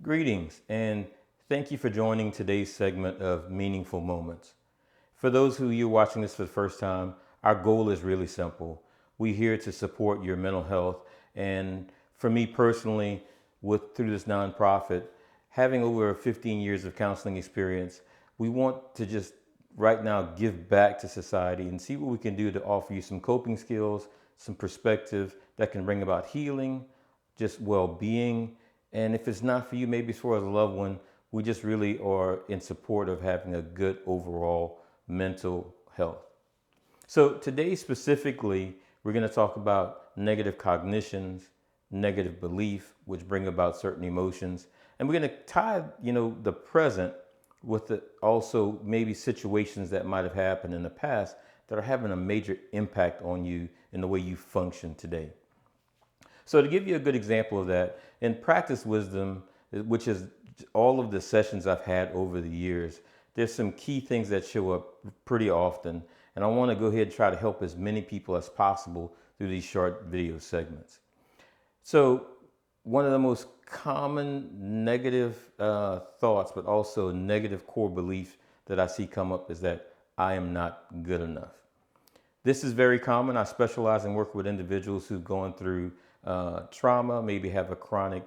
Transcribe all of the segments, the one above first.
Greetings, and thank you for joining today's segment of Meaningful Moments. For those who you're watching this for the first time, our goal is really simple. We're here to support your mental health, and for me personally, through this nonprofit, having over 15 years of counseling experience, we want to just right now give back to society and see what we can do to offer you some coping skills, some perspective that can bring about healing, just well-being. And if it's not for you, maybe it's for a loved one. We just really are in support of having a good overall mental health. So today specifically, we're going to talk about negative cognitions, negative belief, which bring about certain emotions. And we're going to tie, the present with also maybe situations that might have happened in the past that are having a major impact on you in the way you function today. So to give you a good example of that, in Practice Wisdom, which is all of the sessions I've had over the years, there's some key things that show up pretty often. And I want to go ahead and try to help as many people as possible through these short video segments. So one of the most common negative thoughts, but also negative core beliefs that I see come up is that I am not good enough. This is very common. I specialize and work with individuals who've gone through trauma, maybe have a chronic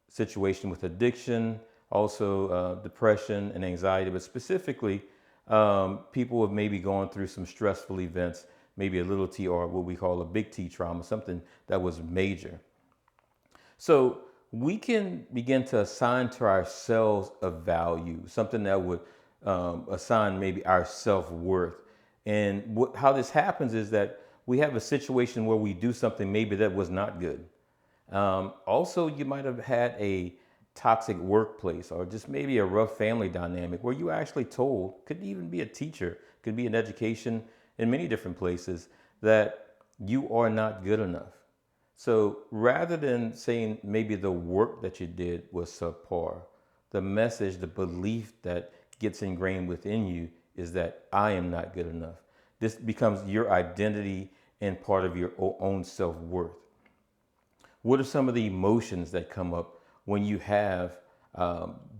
situation with addiction, also depression and anxiety, but specifically people who have maybe gone through some stressful events, maybe a little T or what we call a big T trauma, something that was major. So we can begin to assign to ourselves a value, something that would assign maybe our self-worth. And how this happens is that we have a situation where we do something maybe that was not good. Also, you might have had a toxic workplace or just maybe a rough family dynamic where you actually told, could even be a teacher, could be in education in many different places, that you are not good enough. So rather than saying maybe the work that you did was subpar, the message, the belief that gets ingrained within you is that I am not good enough. This becomes your identity and part of your own self-worth. What are some of the emotions that come up when you have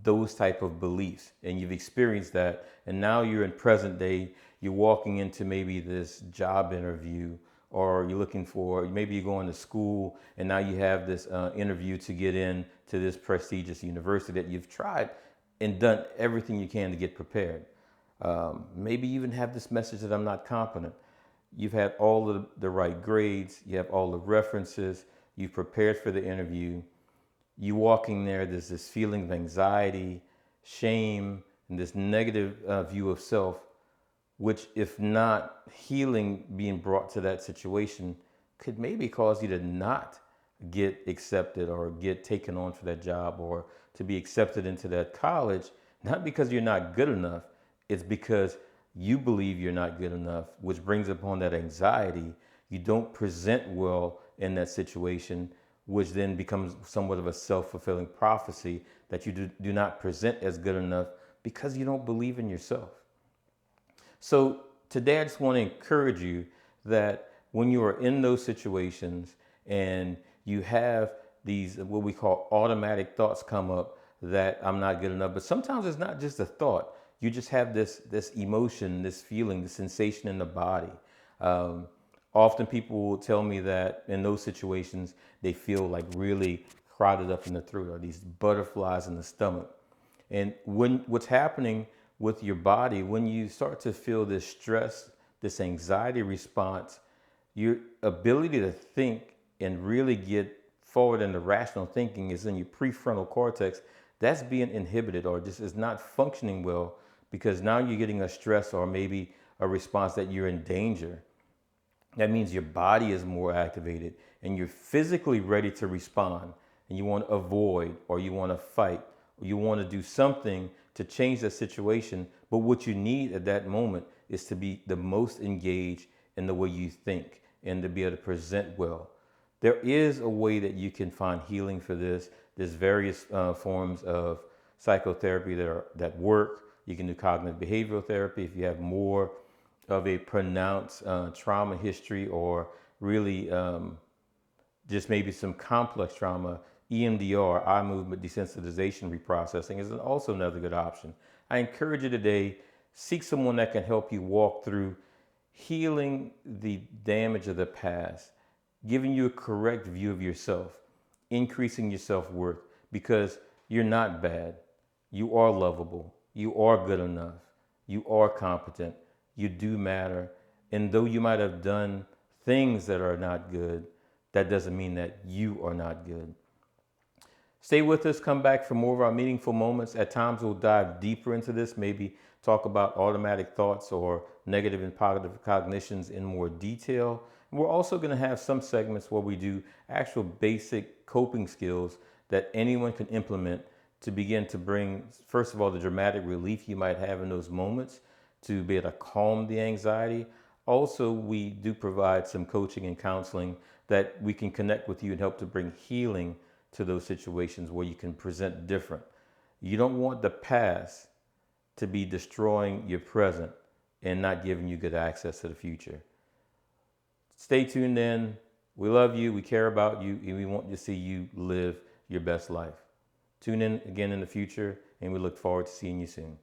those type of beliefs and you've experienced that, and now you're in present day, you're walking into maybe this job interview, or you're looking for, maybe you're going to school and now you have this interview to get in to this prestigious university that you've tried and done everything you can to get prepared. Maybe you even have this message that I'm not competent. You've had all of the right grades, you have all the references, you've prepared for the interview. You walking there, there's this feeling of anxiety, shame, and this negative view of self, which if not healing being brought to that situation, could maybe cause you to not get accepted or get taken on for that job or to be accepted into that college, not because you're not good enough, it's because you believe you're not good enough, which brings upon that anxiety. You don't present well in that situation, which then becomes somewhat of a self-fulfilling prophecy that you do not present as good enough because you don't believe in yourself. So today I just want to encourage you that when you are in those situations and you have these what we call automatic thoughts come up that I'm not good enough, but sometimes it's not just a thought. You just have this emotion, this feeling, this sensation in the body. Often people will tell me that in those situations, they feel like really crowded up in the throat or these butterflies in the stomach. And what's happening with your body, when you start to feel this stress, this anxiety response, your ability to think and really get forward into rational thinking is in your prefrontal cortex. That's being inhibited or just is not functioning well because now you're getting a stress or maybe a response that you're in danger. That means your body is more activated and you're physically ready to respond, and you want to avoid or you want to fight or you want to do something to change the situation. But what you need at that moment is to be the most engaged in the way you think and to be able to present well. There is a way that you can find healing for this. There's various forms of psychotherapy that work. You can do cognitive behavioral therapy if you have more of a pronounced trauma history or really just maybe some complex trauma. EMDR, eye movement desensitization reprocessing, is also another good option. I encourage you today, seek someone that can help you walk through healing the damage of the past, giving you a correct view of yourself, increasing your self-worth, because you're not bad. You are lovable. You are good enough. You are competent. You do matter. And though you might have done things that are not good, that doesn't mean that you are not good. Stay with us. Come back for more of our meaningful moments. At times we'll dive deeper into this, maybe talk about automatic thoughts or negative and positive cognitions in more detail. And we're also going to have some segments where we do actual basic coping skills that anyone can implement to begin to bring, first of all, the dramatic relief you might have in those moments to be able to calm the anxiety. Also, we do provide some coaching and counseling that we can connect with you and help to bring healing to those situations where you can present different. You don't want the past to be destroying your present and not giving you good access to the future. Stay tuned in. We love you, we care about you, and we want to see you live your best life. Tune in again in the future, and we look forward to seeing you soon.